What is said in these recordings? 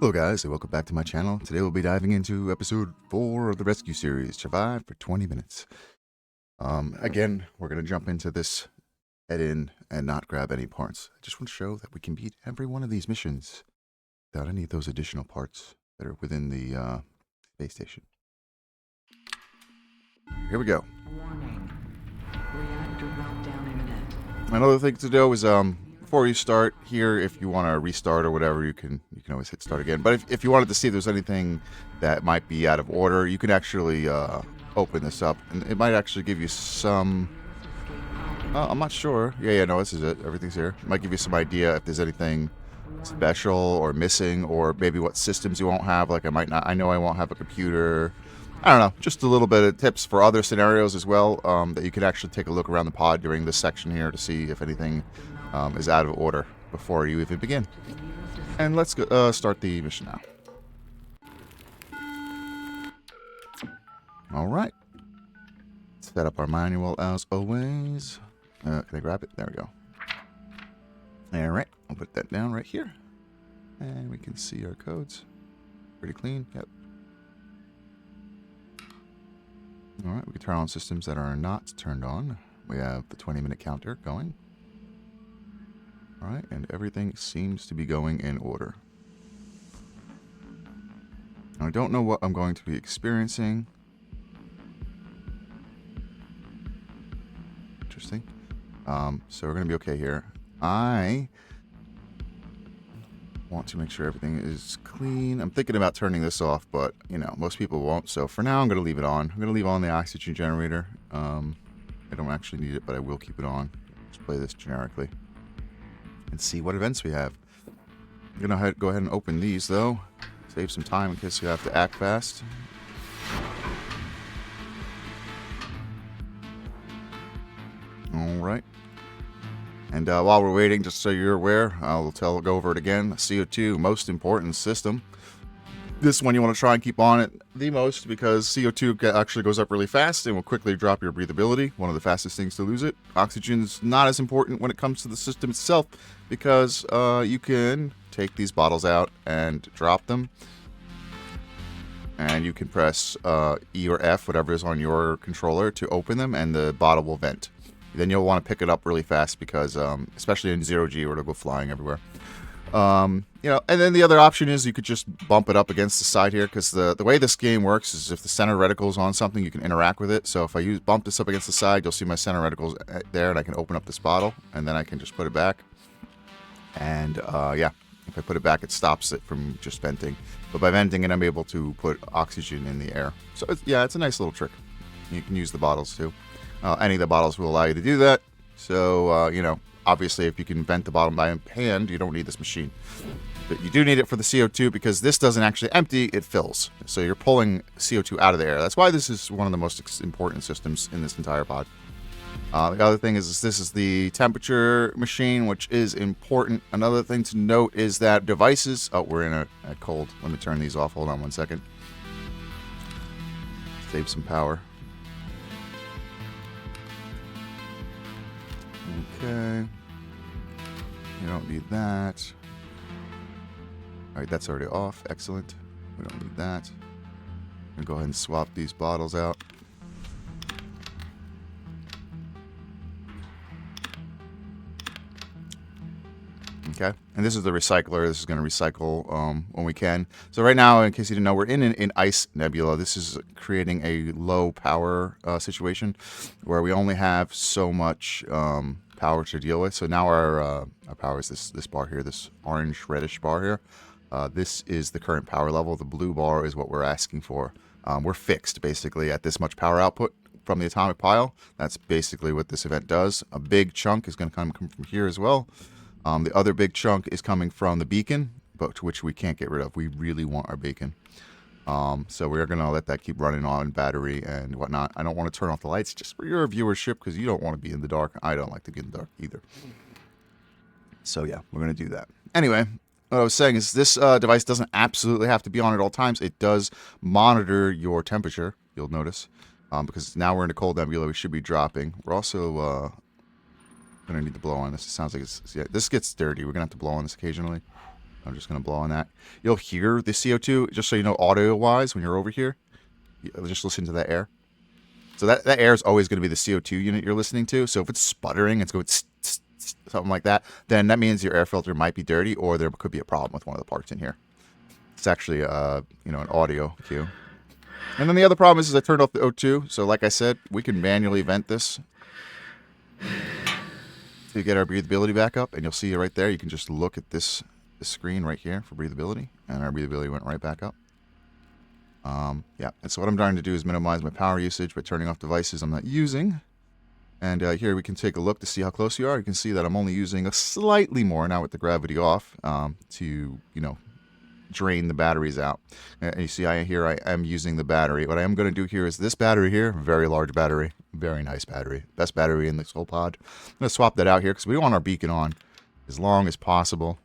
Hello guys and welcome back to my channel. Today we'll be diving into episode 4 of the rescue series, Survive for 20 minutes. Again, we're going to jump into this, head in, and not grab any parts. I just want to show that we can beat every one of these missions without any of those additional parts that are within the space station. Here we go. Warning. Reactor meltdown imminent. Another thing to do is before you start here, if you want to restart or whatever, you can always hit start again. But if you wanted to see if there's anything that might be out of order, you can actually open this up, and it might actually give you some. I'm not sure. Yeah, no, this is it. Everything's here. It might give you some idea if there's anything special or missing, or maybe what systems you won't have. Like I know I won't have a computer. I don't know, just a little bit of tips for other scenarios as well, that you could actually take a look around the pod during this section here to see if anything is out of order before you even begin. And let's go, start the mission now. Alright. Set up our manual as always. Can I grab it? There we go. Alright, I'll put that down right here. And we can see our codes. Pretty clean, yep. Alright, we can turn on systems that are not turned on. We have the 20-minute counter going. Alright, and everything seems to be going in order. Now, I don't know what I'm going to be experiencing. Interesting. So we're going to be okay here. I want to make sure everything is clean. I'm thinking about turning this off, but you know, most people won't. So for now, I'm going to leave it on. I'm going to leave on the oxygen generator. I don't actually need it, but I will keep it on. Let's play this generically and see what events we have. I'm going to go ahead and open these though. Save some time in case you have to act fast. All right. And while we're waiting, just so you're aware, I'll go over it again. CO2, most important system. This one you want to try and keep on it the most because CO2 actually goes up really fast and will quickly drop your breathability. One of the fastest things to lose it. Oxygen's not as important when it comes to the system itself because you can take these bottles out and drop them. And you can press E or F, whatever is on your controller, to open them, and the bottle will vent. Then you'll want to pick it up really fast because, especially in 0G, where it'll go flying everywhere. And then the other option is you could just bump it up against the side here, because the way this game works is if the center reticle is on something, you can interact with it. So if I bump this up against the side, you'll see my center reticles there, and I can open up this bottle, and then I can just put it back. And yeah, if I put it back, it stops it from just venting. But by venting it, I'm able to put oxygen in the air. So it's a nice little trick. You can use the bottles too. Any of the bottles will allow you to do that. So, obviously if you can vent the bottle by hand, you don't need this machine. But you do need it for the CO2 because this doesn't actually empty, it fills. So you're pulling CO2 out of the air. That's why this is one of the most important systems in this entire pod. The other thing is this is the temperature machine, which is important. Another thing to note is that devices... Oh, we're in a cold. Let me turn these off. Hold on one second. Save some power. Okay. You don't need that. Alright, that's already off. Excellent. We don't need that. I'm going to go ahead and swap these bottles out. Okay. And this is the recycler. This is going to recycle when we can. So right now, in case you didn't know, we're in an ice nebula. This is creating a low power situation where we only have so much power to deal with. So now our power is this bar here, this orange reddish bar here. This is the current power level. The blue bar is what we're asking for. We're fixed basically at this much power output from the atomic pile. That's basically what this event does. A big chunk is going to come from here as well. The other big chunk is coming from the beacon, but which we can't get rid of. We really want our beacon. So we're going to let that keep running on battery and whatnot. I don't want to turn off the lights just for your viewership because you don't want to be in the dark. I don't like to be in the dark either. So yeah, we're going to do that. Anyway, what I was saying is this device doesn't absolutely have to be on at all times. It does monitor your temperature, you'll notice, because now we're in a cold nebula. We should be dropping. We're also going to need to blow on this. It sounds like this gets dirty. We're going to have to blow on this occasionally. I'm just going to blow on that. You'll hear the CO2, just so you know, audio-wise, when you're over here. Just listen to that air. So that air is always going to be the CO2 unit you're listening to. So if it's sputtering, it's going something like that, then that means your air filter might be dirty, or there could be a problem with one of the parts in here. It's actually, an audio cue. And then the other problem is I turned off the O2. So like I said, we can manually vent this to get our breathability back up. And you'll see right there, you can just look at this screen right here for breathability. And our breathability went right back up. Yeah, and so what I'm trying to do is minimize my power usage by turning off devices I'm not using. And here we can take a look to see how close you are. You can see that I'm only using a slightly more now with the gravity off to, drain the batteries out. And you see I am using the battery. What I am going to do here is this battery here, very large battery, very nice battery, best battery in this whole pod. I'm going to swap that out here because we want our beacon on as long as possible.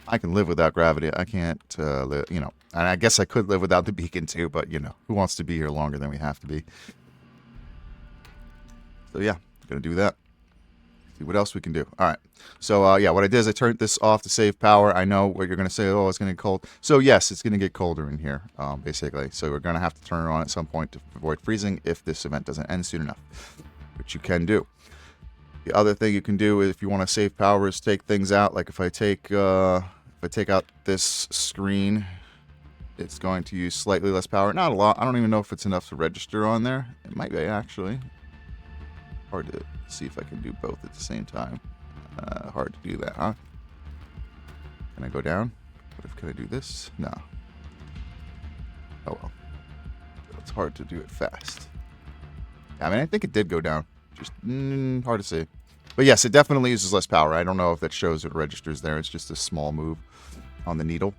I can live without gravity. I can't live, and I guess I could live without the beacon too, but who wants to be here longer than we have to be? So yeah, I'm going to do that. See what else we can do. All right. So yeah, what I did is I turned this off to save power. I know what you're going to say. Oh, it's going to get cold. So yes, it's going to get colder in here, basically. So we're going to have to turn it on at some point to avoid freezing if this event doesn't end soon enough, which you can do. The other thing you can do if you want to save power is take things out. Like if I take out this screen, it's going to use slightly less power. Not a lot. I don't even know if it's enough to register on there. It might be actually. Hard to see if I can do both at the same time. Hard to do that, huh? Can I go down? Can I do this? No. Oh well. It's hard to do it fast. I mean, I think it did go down. Just hard to see. But yes, it definitely uses less power. I don't know if that shows it registers there. It's just a small move on the needle.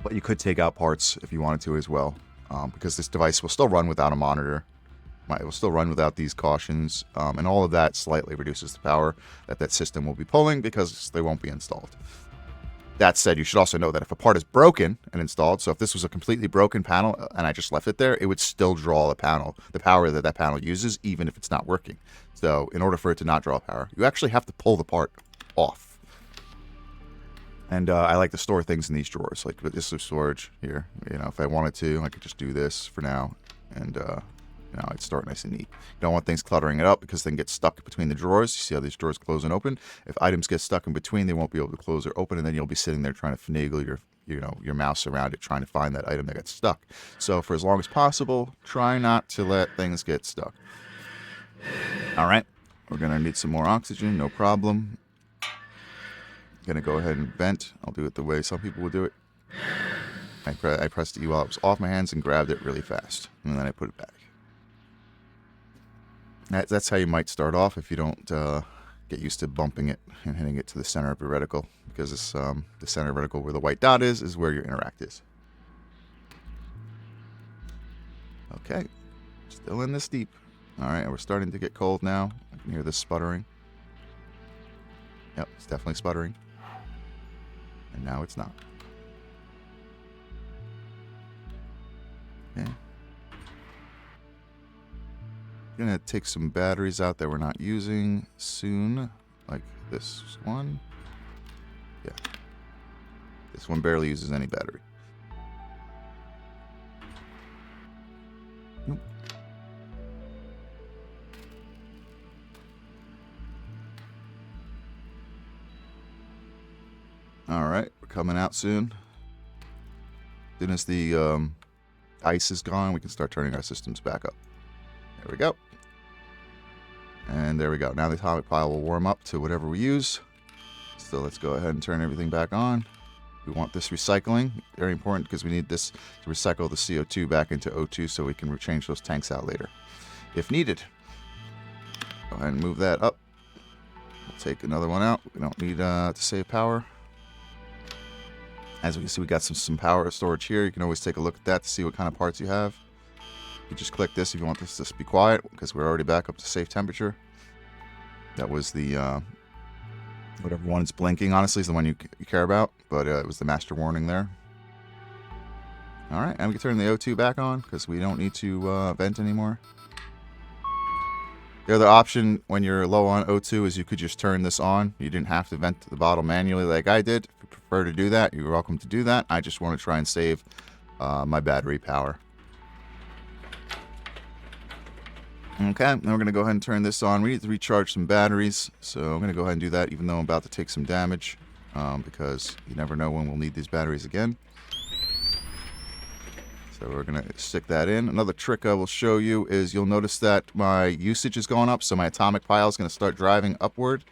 But you could take out parts if you wanted to as well, because this device will still run without a monitor. It will still run without these cautions, and all of that slightly reduces the power that system will be pulling because they won't be installed. That said, you should also know that if a part is broken and installed, so if this was a completely broken panel and I just left it there, it would still draw the power that panel uses, even if it's not working. So in order for it to not draw power, you actually have to pull the part off. And I like to store things in these drawers, like this is storage here. If I wanted to, I could just do this for now, and I'd start nice and neat. You don't want things cluttering it up because they can get stuck between the drawers. You see how these drawers close and open? If items get stuck in between, they won't be able to close or open, and then you'll be sitting there trying to finagle your mouse around it, trying to find that item that got stuck. So for as long as possible, try not to let things get stuck. All right, we're going to need some more oxygen, no problem. Going to go ahead and vent. I'll do it the way some people would do it. I pressed E while it was off my hands and grabbed it really fast, and then I put it back. That's how you might start off if you don't get used to bumping it and hitting it to the center of your reticle, because it's, the center reticle where the white dot is where your interact is. Okay, still in this deep. All right, we're starting to get cold now. I can hear this sputtering. Yep, it's definitely sputtering. And now it's not. Okay. Gonna take some batteries out that we're not using soon, like this one. Yeah, this one barely uses any battery. Nope. All right, we're coming out soon. As soon as the ice is gone, we can start turning our systems back up. There we go. And there we go. Now the atomic pile will warm up to whatever we use. So let's go ahead and turn everything back on. We want this recycling. Very important because we need this to recycle the CO2 back into O2 so we can change those tanks out later if needed. Go ahead and move that up. We'll take another one out. We don't need to save power. As we can see, we got some power storage here. You can always take a look at that to see what kind of parts you have. You just click this if you want this to be quiet, because we're already back up to safe temperature. That was the, whatever one is blinking, honestly, is the one you care about, but it was the master warning there. All right, and we can turn the O2 back on, because we don't need to vent anymore. The other option when you're low on O2 is you could just turn this on. You didn't have to vent the bottle manually like I did. If you prefer to do that, you're welcome to do that. I just want to try and save my battery power. Okay, now we're going to go ahead and turn this on. We need to recharge some batteries, so I'm going to go ahead and do that even though I'm about to take some damage because you never know when we'll need these batteries again. So we're going to stick that in. Another trick I will show you is you'll notice that my usage is going up, so my atomic pile is going to start driving upward.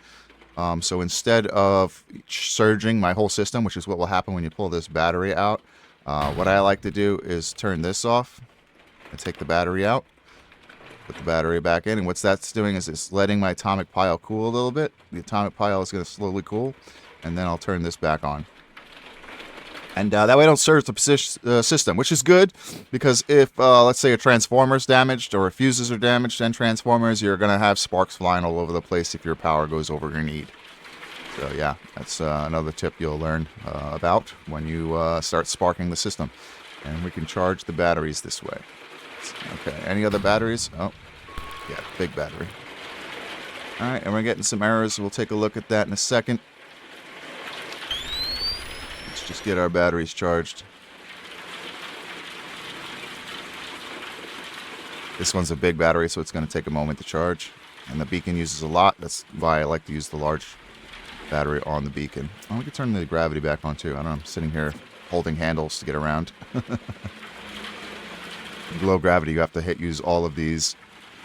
So instead of surging my whole system, which is what will happen when you pull this battery out, what I like to do is turn this off and take the battery out. Put the battery back in, and what that's doing is it's letting my atomic pile cool a little bit. The atomic pile is going to slowly cool, and then I'll turn this back on. And that way I don't surge the system, which is good, because if, let's say, a transformer is damaged or if fuses are damaged and transformers, you're going to have sparks flying all over the place if your power goes over your need. So yeah, that's another tip you'll learn about when you start sparking the system. And we can charge the batteries this way. Okay, any other batteries? Oh, yeah, big battery. Alright, and we're getting some errors. We'll take a look at that in a second. Let's just get our batteries charged. This one's a big battery, so it's going to take a moment to charge. And the beacon uses a lot. That's why I like to use the large battery on the beacon. Oh, we can turn the gravity back on, too. I don't know, I'm sitting here holding handles to get around. Low gravity, you have to use all of these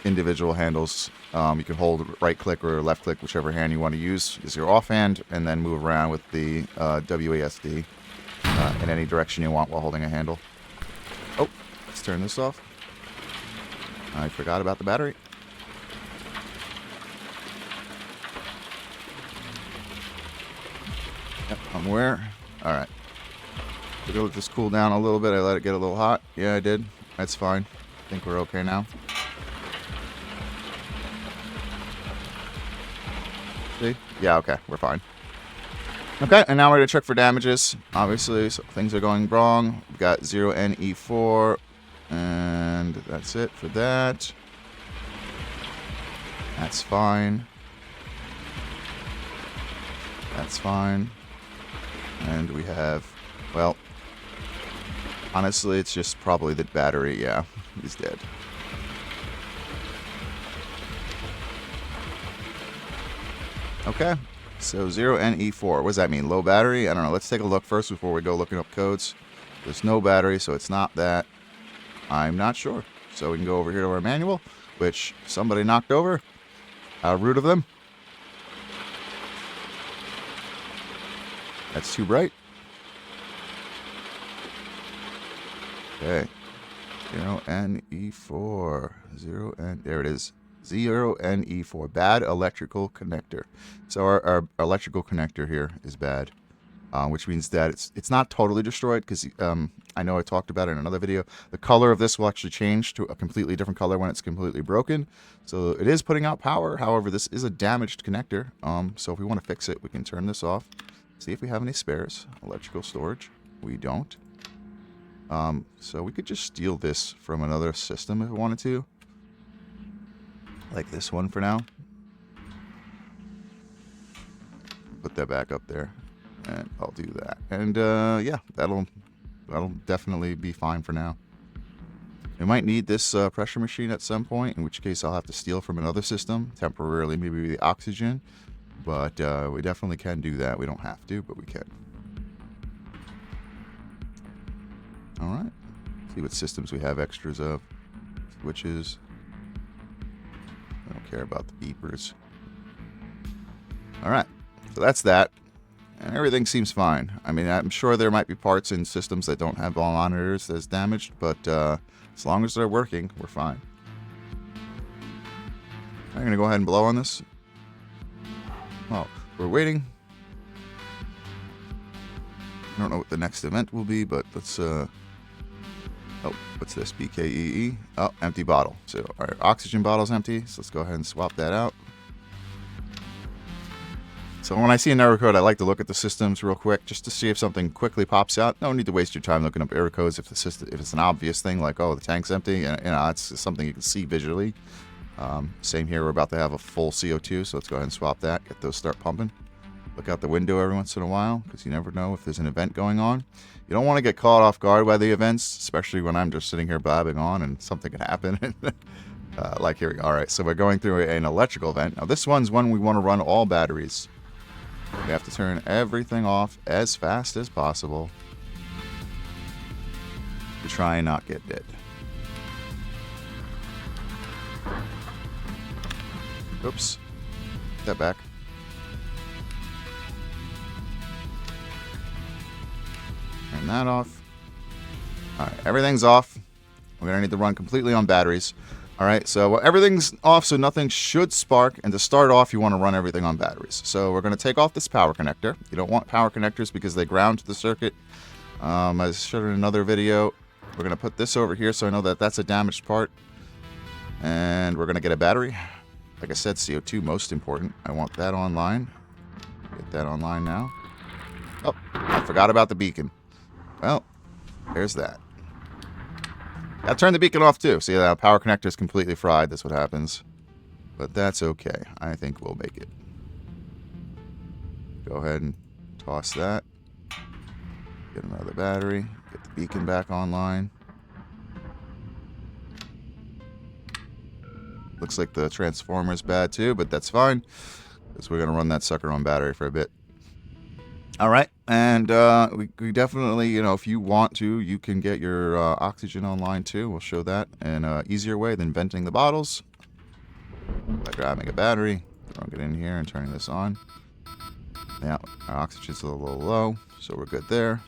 individual handles. You can hold right click or left click, whichever hand you want to use is your off hand, and then move around with the WASD in any direction you want while holding a handle. Oh, let's turn this off. I forgot about the battery. Yep, I'm aware. Alright. Did it just cool down a little bit? I let it get a little hot. Yeah, I did. That's fine. I think we're okay now. See? Yeah, okay. We're fine. Okay, and now we're going to check for damages. Obviously, so things are going wrong. We've got 0NE4, and that's it for that. That's fine. That's fine. And we have, well, honestly, it's just probably the battery. Yeah, he's dead. Okay, so 0NE4. What does that mean? Low battery? I don't know. Let's take a look first before we go looking up codes. There's no battery, so it's not that. I'm not sure. So we can go over here to our manual, which somebody knocked over. How rude of them. That's too bright. Okay. 0NE4. 0N. There it is. 0NE4. Bad electrical connector. So our electrical connector here is bad. Which means that it's not totally destroyed, because I know I talked about it in another video. The color of this will actually change to a completely different color when it's completely broken. So it is putting out power. However, this is a damaged connector. So if we want to fix it, we can turn this off. See if we have any spares. Electrical storage. We don't. So we could just steal this from another system if we wanted to. Like this one for now. Put that back up there. And I'll do that. And yeah, that'll definitely be fine for now. We might need this pressure machine at some point, in which case I'll have to steal from another system temporarily, maybe the oxygen. But we definitely can do that. We don't have to, but we can. All right. See what systems we have extras of. Switches. I don't care about the beepers. All right. So that's that. And everything seems fine. I mean, I'm sure there might be parts in systems that don't have all monitors that's damaged, but as long as they're working, we're fine. I'm going to go ahead and blow on this. Well, we're waiting. I don't know what the next event will be, but let's... oh, what's this? BKEE. Oh, empty bottle. So our oxygen bottle's empty, so let's go ahead and swap that out. So when I see an error code, I like to look at the systems real quick just to see if something quickly pops out. No need to waste your time looking up error codes if it's an obvious thing like, oh, the tank's empty, and you know, it's something you can see visually. Same here, we're about to have a full CO2, so let's go ahead and swap that, get those start pumping. Look out the window every once in a while, because you never know if there's an event going on. You don't want to get caught off guard by the events, especially when I'm just sitting here blabbing on and something can happen. Like here we go. Alright, so we're going through an electrical event. Now this one's one we want to run all batteries. We have to turn everything off as fast as possible to try and not get dead. Oops. Step back. Turn that off. Alright, everything's off. We're going to need to run completely on batteries. Alright, so everything's off, so nothing should spark. And to start off, you want to run everything on batteries. So we're going to take off this power connector. You don't want power connectors because they ground to the circuit. I showed in another video. We're going to put this over here so I know that that's a damaged part. And we're going to get a battery. Like I said, CO2 most important. I want that online. Get that online now. Oh, I forgot about the beacon. Well, there's that. Gotta turn the beacon off too. See, that power connector is completely fried. That's what happens. But that's okay. I think we'll make it. Go ahead and toss that. Get another battery. Get the beacon back online. Looks like the transformer's bad too, but that's fine. Because we're going to run that sucker on battery for a bit. Alright, and we definitely, you know, if you want to, you can get your oxygen online too. We'll show that in an easier way than venting the bottles. By grabbing a battery, throwing it in here and turning this on. Yeah, our oxygen's a little low, so we're good there.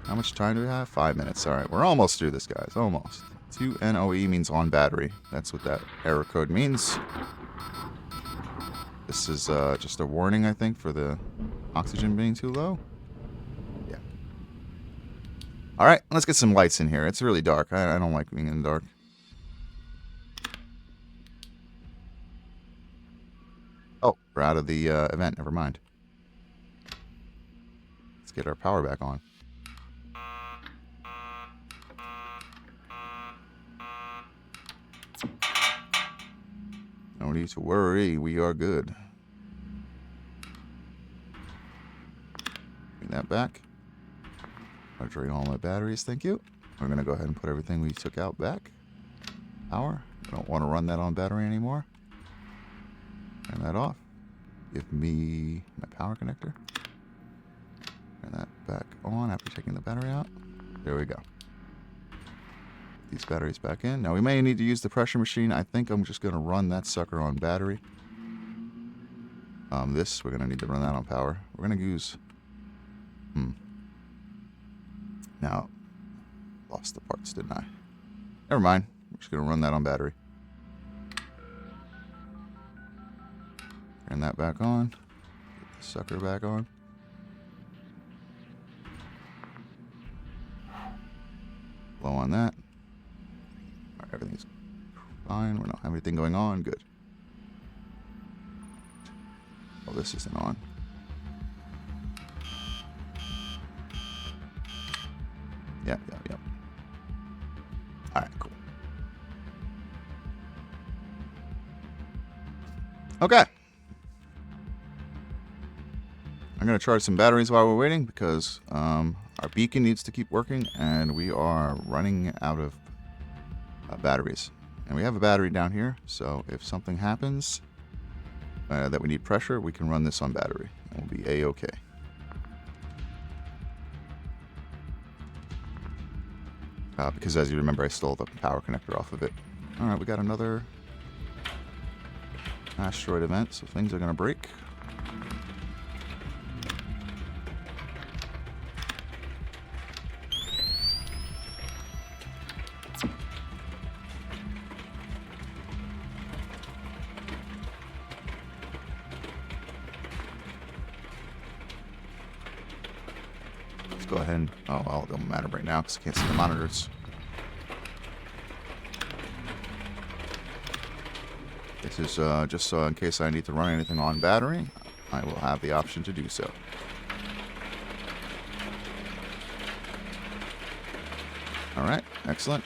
How much time do we have? 5 minutes. Alright, we're almost through this, guys. Almost. 2NOE means on battery. That's what that error code means. This is just a warning, I think, for the oxygen being too low. Yeah. Alright, let's get some lights in here. It's really dark. I don't like being in the dark. Oh, we're out of the event. Never mind. Let's get our power back on. No need to worry, we are good. Bring that back. I'll drain all my batteries, thank you. We're going to go ahead and put everything we took out back. Power. I don't want to run that on battery anymore. Turn that off. Give me my power connector. Turn that back on after taking the battery out. There we go. These batteries back in. Now we may need to use the pressure machine. I think I'm just going to run that sucker on battery. This, we're going to need to run that on power. We're going to use... Now, lost the parts, didn't I? Never mind. We're just going to run that on battery. Turn that back on. Get the sucker back on. Low on that. Alright, everything's fine. We don't have anything going on. Good. Oh, this isn't on. Yep. Alright, cool. Okay. I'm going to charge some batteries while we're waiting because our beacon needs to keep working and we are running out of batteries. And we have a battery down here, so if something happens that we need pressure, we can run this on battery and we'll be A-okay. Because as you remember, I stole the power connector off of it. Alright, we got another asteroid event, so things are going to break. Let's go ahead and... Oh, well, it don't matter right now because I can't see the monitors. This is just so in case I need to run anything on battery, I will have the option to do so. Alright, excellent.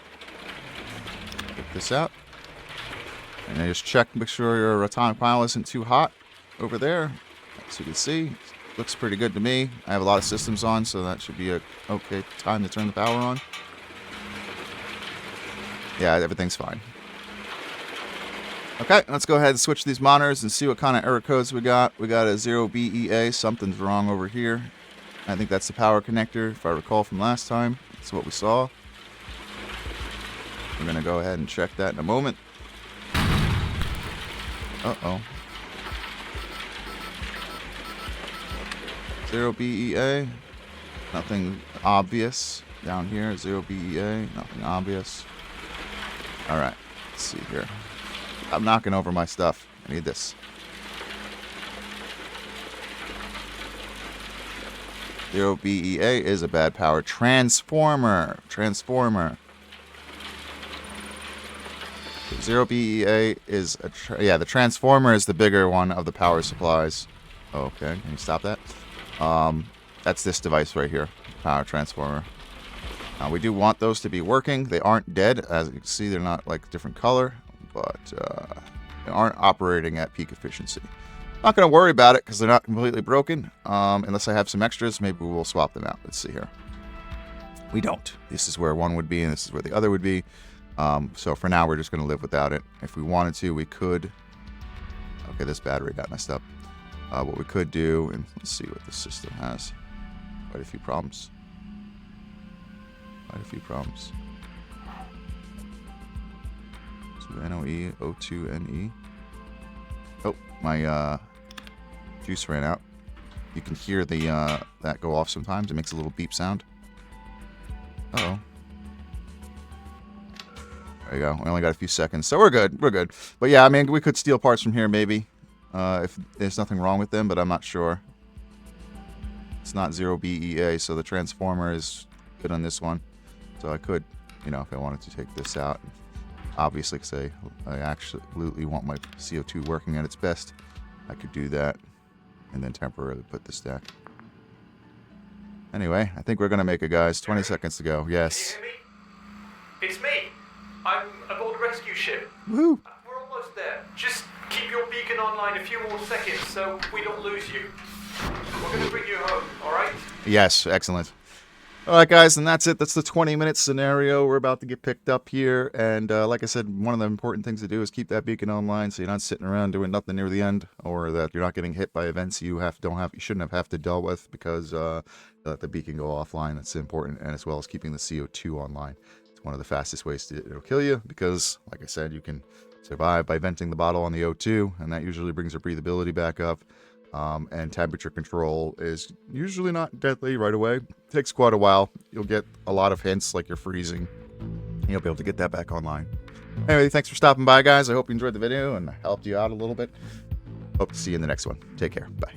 Get this out. And then just check, make sure your atomic pile isn't too hot over there. As you can see, looks pretty good to me. I have a lot of systems on, so that should be a okay time to turn the power on. Yeah, everything's fine. Okay, let's go ahead and switch these monitors and see what kind of error codes we got. We got a 0BEA. Something's wrong over here. I think that's the power connector, if I recall from last time. That's what we saw. We're going to go ahead and check that in a moment. Uh-oh. 0BEA. Nothing obvious. Down here, 0BEA. Nothing obvious. Alright, let's see here. I'm knocking over my stuff. I need this. 0BEA is a bad power transformer. 0BEA is a the transformer is the bigger one of the power supplies. Okay, can you stop that? That's this device right here, power transformer. We do want those to be working. They aren't dead, as you can see. They're not like different color, but they aren't operating at peak efficiency. Not going to worry about it because they're not completely broken. Unless I have some extras, maybe we'll swap them out. Let's see here. We don't. This is where one would be, and this is where the other would be. So for now, we're just going to live without it. If we wanted to, we could. Okay, this battery got messed up. What we could do, and let's see what the system has. Quite a few problems. So NOE, O2NE. Oh, my juice ran out. You can hear the that go off sometimes. It makes a little beep sound. Uh-oh. There you go. We only got a few seconds, so we're good. We're good. But yeah, I mean, we could steal parts from here maybe. If there's nothing wrong with them, but I'm not sure. It's not 0BEA, so the transformer is good on this one. So I could, you know, if I wanted to take this out, obviously, because I absolutely want my CO2 working at its best, I could do that and then temporarily put this back. Anyway, I think we're going to make it, guys. 20 seconds to go. Yes. Can you hear me? It's me. I'm aboard the rescue ship. Woo! We're almost there. Just keep your beacon online a few more seconds so we don't lose you. We're going to bring you home, alright? Yes, excellent. Alright, guys, and that's it. That's the 20-minute scenario. We're about to get picked up here. And like I said, one of the important things to do is keep that beacon online so you're not sitting around doing nothing near the end, or that you're not getting hit by events you shouldn't have to deal with because let the beacon go offline. That's important, and as well as keeping the CO2 online. It's one of the fastest ways to it'll kill you because, like I said, you can survive by venting the bottle on the O2, and that usually brings your breathability back up. And temperature control is usually not deadly right away. It takes quite a while. You'll get a lot of hints like you're freezing. You'll be able to get that back online. Anyway, thanks for stopping by, guys. I hope you enjoyed the video and helped you out a little bit. Hope to see you in the next one. Take care. Bye.